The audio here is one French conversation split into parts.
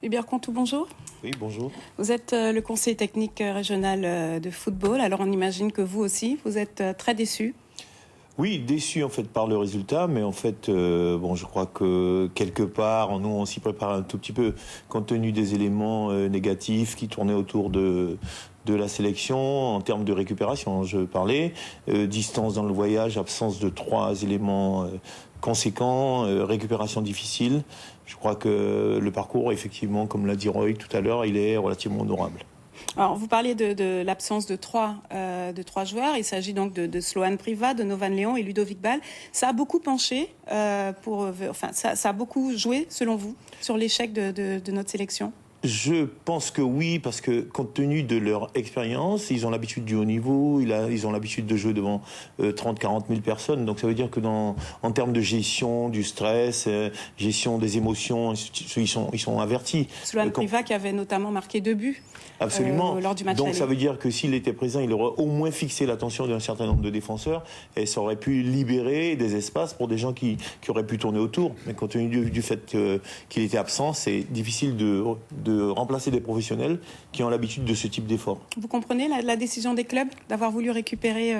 Hubert Contou, bonjour. Oui, bonjour. Vous êtes le conseiller technique régional de football. Alors on imagine que vous aussi, vous êtes très déçu. Oui, déçu en fait par le résultat, mais en fait, je crois que quelque part, nous on s'y prépare un tout petit peu, compte tenu des éléments négatifs qui tournaient autour de la sélection en termes de récupération. Je parlais distance dans le voyage, absence de 3 éléments conséquents, récupération difficile. Je crois que le parcours, effectivement, comme l'a dit Roy tout à l'heure, il est relativement honorable. Alors, vous parliez de l'absence de trois joueurs. Il s'agit donc de Sloan Priva, de Novan Léon et Ludovic Ball. Ça a beaucoup penché, ça a beaucoup joué, selon vous, sur l'échec de notre sélection? Je pense que oui, parce que compte tenu de leur expérience, ils ont l'habitude du haut niveau, ils ont l'habitude de jouer devant 30-40 000 personnes. Donc ça veut dire que en termes de gestion du stress, gestion des émotions, ils sont avertis. Sloan Priva qui avait notamment marqué 2 buts. Absolument. Lors du match Donc aller. ça veut dire que s'il était présent, il aurait au moins fixé l'attention d'un certain nombre de défenseurs et ça aurait pu libérer des espaces pour des gens qui auraient pu tourner autour. Mais compte tenu du fait qu'il était absent, c'est difficile de remplacer des professionnels qui ont l'habitude de ce type d'effort. Vous comprenez la décision des clubs d'avoir voulu récupérer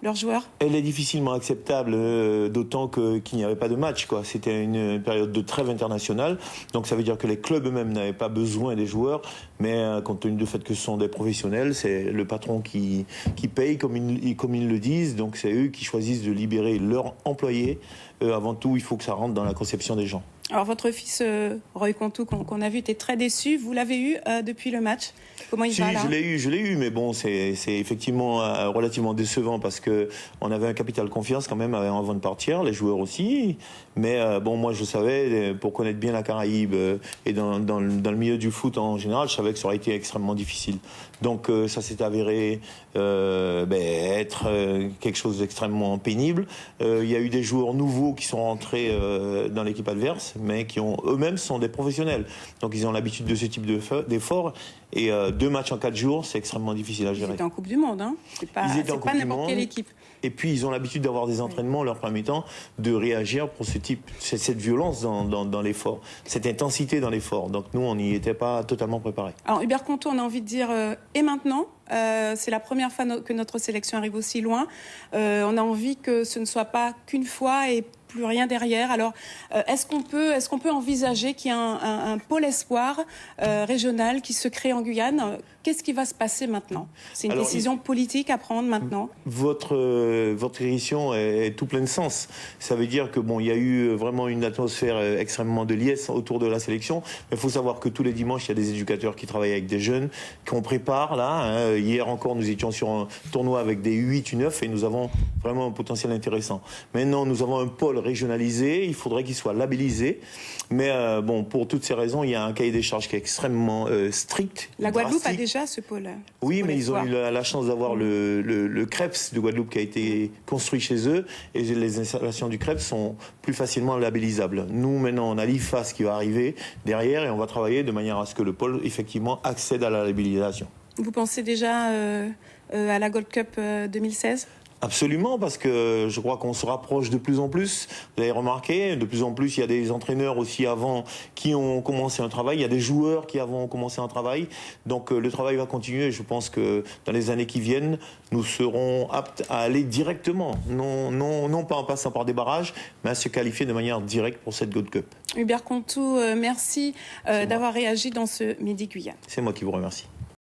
leurs joueurs? Elle est difficilement acceptable, d'autant qu'il n'y avait pas de match, quoi. C'était une période de trêve internationale, donc ça veut dire que les clubs eux-mêmes n'avaient pas besoin des joueurs, mais compte tenu du fait que ce sont des professionnels, c'est le patron qui paye, comme ils le disent, donc c'est eux qui choisissent de libérer leurs employés. Avant tout, il faut que ça rentre dans la conception des gens. Alors votre fils Roy Contou qu'on a vu était très déçu. Vous l'avez eu depuis le match. Comment il va là? Je l'ai eu, mais bon, c'est effectivement relativement décevant parce que on avait un capital confiance quand même avant de partir, les joueurs aussi. Mais moi je savais, pour connaître bien la Caraïbe et dans le milieu du foot en général, je savais que ça aurait été extrêmement difficile. Donc ça s'est avéré être quelque chose d'extrêmement pénible. Il y a eu des joueurs nouveaux qui sont rentrés dans l'équipe adverse, mais qui eux-mêmes sont des professionnels. Donc ils ont l'habitude de ce type d'effort. Et 2 matchs en 4 jours, c'est extrêmement difficile à gérer. Ils étaient en Coupe du Monde, hein. C'est pas n'importe quelle équipe. Et puis ils ont l'habitude d'avoir des entraînements, leur permettant de réagir pour cette violence dans l'effort, cette intensité dans l'effort. Donc nous, on n'y était pas totalement préparés. Alors Hubert Contou, on a envie de dire et maintenant, c'est la première fois que notre sélection arrive aussi loin. On a envie que ce ne soit pas qu'une fois et plus rien derrière. Alors, est-ce qu'on peut envisager qu'il y ait un pôle espoir régional qui se crée en Guyane? Qu'est-ce qui va se passer maintenant? C'est une décision politique à prendre maintenant. Votre question est tout plein de sens. Ça veut dire que il y a eu vraiment une atmosphère extrêmement de liesse autour de la sélection. Mais il faut savoir que tous les dimanches, il y a des éducateurs qui travaillent avec des jeunes, qu'on prépare là. Hier encore, nous étions sur un tournoi avec des U8, U9 et nous avons vraiment un potentiel intéressant. Maintenant, nous avons un pôle régionalisé. Il faudrait qu'il soit labellisé. Mais pour toutes ces raisons, il y a un cahier des charges qui est extrêmement strict. La Guadeloupe a déjà ce pôle. Oui, mais ils ont eu la chance d'avoir le CREPS de Guadeloupe qui a été construit chez eux et les installations du CREPS sont plus facilement labellisables. Nous, maintenant, on a l'IFAS qui va arriver derrière et on va travailler de manière à ce que le pôle, effectivement, accède à la labellisation. Vous pensez déjà à la Gold Cup 2016 ? Absolument, parce que je crois qu'on se rapproche de plus en plus. Vous avez remarqué, de plus en plus, il y a des entraîneurs aussi avant qui ont commencé un travail. Il y a des joueurs qui ont commencé un travail. Donc le travail va continuer. Je pense que dans les années qui viennent, nous serons aptes à aller directement, non pas en passant par des barrages, mais à se qualifier de manière directe pour cette Gold Cup. Hubert Contou, merci d'avoir réagi dans ce Midi Guyane. C'est moi qui vous remercie.